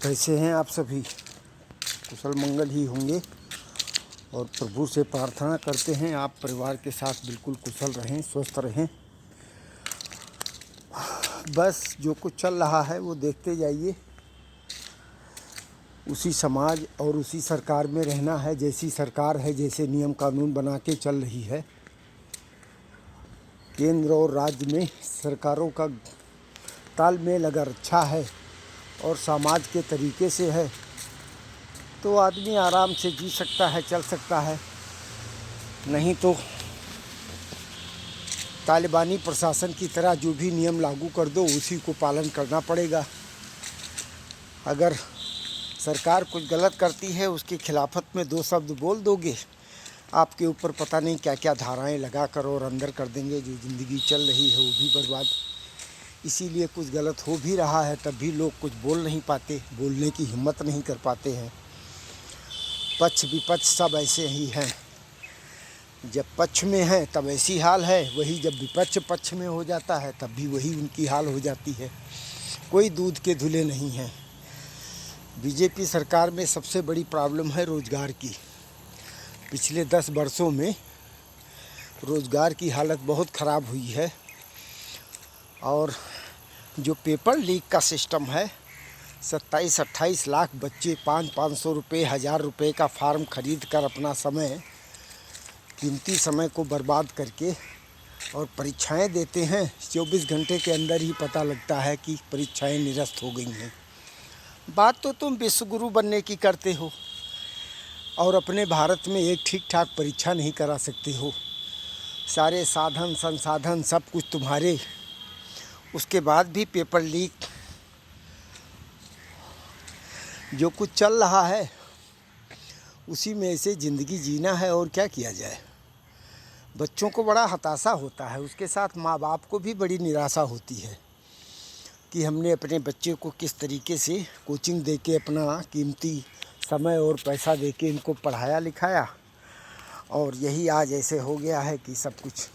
कैसे हैं आप सभी? कुशल मंगल ही होंगे और प्रभु से प्रार्थना करते हैं आप परिवार के साथ बिल्कुल कुशल रहें, स्वस्थ रहें। बस जो कुछ चल रहा है वो देखते जाइए। उसी समाज और उसी सरकार में रहना है। जैसी सरकार है, जैसे नियम कानून बना के चल रही है, केंद्र और राज्य में सरकारों का तालमेल अगर अच्छा है और समाज के तरीके से है तो आदमी आराम से जी सकता है, चल सकता है। नहीं तो तालिबानी प्रशासन की तरह जो भी नियम लागू कर दो उसी को पालन करना पड़ेगा। अगर सरकार कुछ गलत करती है, उसकी खिलाफत में दो शब्द बोल दोगे, आपके ऊपर पता नहीं क्या क्या धाराएं लगा कर और अंदर कर देंगे। जो ज़िंदगी चल रही है वो भी बर्बाद। इसीलिए कुछ गलत हो भी रहा है तब भी लोग कुछ बोल नहीं पाते, बोलने की हिम्मत नहीं कर पाते हैं। पक्ष विपक्ष सब ऐसे ही हैं। जब पक्ष में है तब ऐसी हाल है, वही जब विपक्ष पक्ष में हो जाता है तब भी वही उनकी हाल हो जाती है। कोई दूध के धुले नहीं हैं। बीजेपी सरकार में सबसे बड़ी प्रॉब्लम है रोज़गार की। पिछले 10 वर्षों में रोज़गार की हालत बहुत ख़राब हुई है। और जो पेपर लीक का सिस्टम है, 27-28 लाख बच्चे 500-500 रुपये, 1000 रुपये का फार्म खरीद कर अपना समय, कीमती समय को बर्बाद करके और परीक्षाएं देते हैं। 24 घंटे के अंदर ही पता लगता है कि परीक्षाएं निरस्त हो गई हैं। बात तो तुम विश्वगुरु बनने की करते हो और अपने भारत में एक ठीक ठाक परीक्षा नहीं करा सकते हो। सारे साधन संसाधन सब कुछ तुम्हारे, उसके बाद भी पेपर लीक। जो कुछ चल रहा है उसी में से ज़िंदगी जीना है और क्या किया जाए। बच्चों को बड़ा हताशा होता है, उसके साथ माँ बाप को भी बड़ी निराशा होती है कि हमने अपने बच्चे को किस तरीके से कोचिंग देके अपना कीमती समय और पैसा देके इनको पढ़ाया लिखाया और यही आज ऐसे हो गया है कि सब कुछ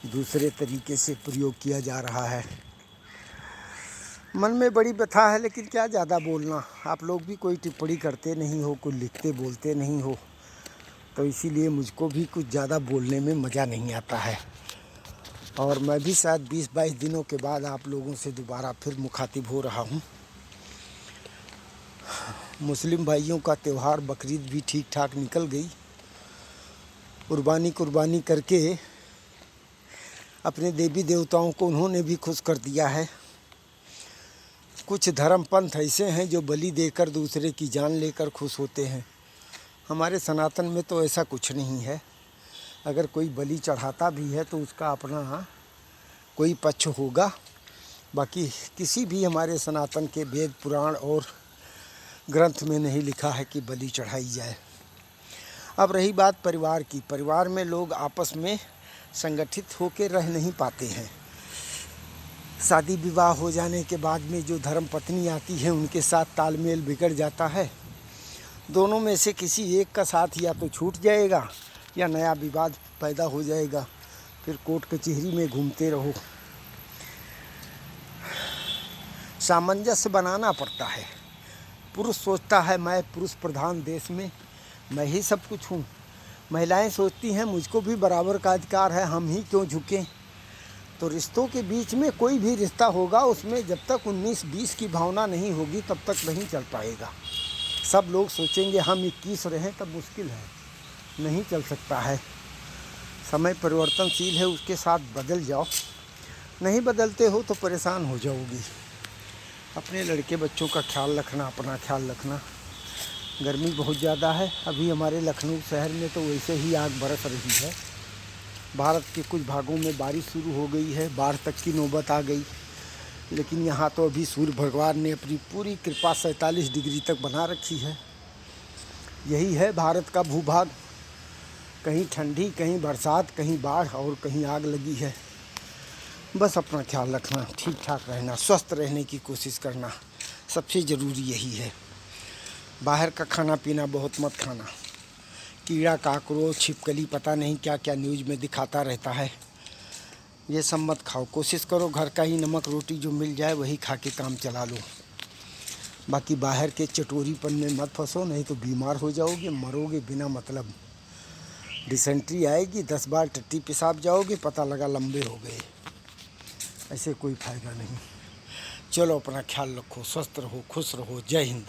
दूसरे तरीके से प्रयोग किया जा रहा है। मन में बड़ी व्यथा है, लेकिन क्या ज़्यादा बोलना। आप लोग भी कोई टिप्पणी करते नहीं हो, कुछ लिखते बोलते नहीं हो, तो इसीलिए मुझको भी कुछ ज़्यादा बोलने में मज़ा नहीं आता है। और मैं भी शायद 20-22 दिनों के बाद आप लोगों से दोबारा फिर मुखातिब हो रहा हूँ। मुस्लिम भाइयों का त्यौहार बकरीद भी ठीक ठाक निकल गई। कुर्बानी करके अपने देवी देवताओं को उन्होंने भी खुश कर दिया है। कुछ धर्म पंथ ऐसे हैं जो बलि देकर दूसरे की जान लेकर खुश होते हैं। हमारे सनातन में तो ऐसा कुछ नहीं है। अगर कोई बलि चढ़ाता भी है तो उसका अपना कोई पक्ष होगा। बाकी किसी भी हमारे सनातन के वेद पुराण और ग्रंथ में नहीं लिखा है कि बलि चढ़ाई जाए। अब रही बात परिवार की। परिवार में लोग आपस में संगठित होकर रह नहीं पाते हैं। शादी विवाह हो जाने के बाद में जो धर्म पत्नी आती है उनके साथ तालमेल बिगड़ जाता है। दोनों में से किसी एक का साथ या तो छूट जाएगा या नया विवाद पैदा हो जाएगा। फिर कोर्ट कचहरी में घूमते रहो। सामंजस्य बनाना पड़ता है। पुरुष सोचता है मैं पुरुष प्रधान देश में मैं ही सब कुछ हूँ। महिलाएं सोचती हैं मुझको भी बराबर का अधिकार है, हम ही क्यों झुकें। तो रिश्तों के बीच में कोई भी रिश्ता होगा उसमें जब तक 19-20 की भावना नहीं होगी तब तक नहीं चल पाएगा। सब लोग सोचेंगे हम 21 रहें तब मुश्किल है, नहीं चल सकता है। समय परिवर्तनशील है, उसके साथ बदल जाओ। नहीं बदलते हो तो परेशान हो जाओगी। अपने लड़के बच्चों का ख्याल रखना, अपना ख्याल रखना। गर्मी बहुत ज़्यादा है। अभी हमारे लखनऊ शहर में तो वैसे ही आग बरस रही है। भारत के कुछ भागों में बारिश शुरू हो गई है, बाढ़ तक की नौबत आ गई। लेकिन यहाँ तो अभी सूर्य भगवान ने अपनी पूरी कृपा 47 डिग्री तक बना रखी है। यही है भारत का भूभाग। कहीं ठंडी, कहीं बरसात, कहीं बाढ़ और कहीं आग लगी है। बस अपना ख्याल रखना, ठीक ठाक रहना, स्वस्थ रहने की कोशिश करना, सबसे ज़रूरी यही है। बाहर का खाना पीना बहुत मत खाना। कीड़ा काकरोच छिपकली पता नहीं क्या क्या न्यूज़ में दिखाता रहता है। ये सब मत खाओ, कोशिश करो घर का ही नमक रोटी जो मिल जाए वही खा के काम चला लो। बाकी बाहर के चटोरीपन में मत फंसो, नहीं तो बीमार हो जाओगे, मरोगे बिना मतलब। डिसेंट्री आएगी, 10 बार टट्टी पेशाब जाओगे, पता लगा लंबे हो गए। ऐसे कोई फायदा नहीं। चलो अपना ख्याल रखो, स्वस्थ रहो, खुश रहो। जय हिंद।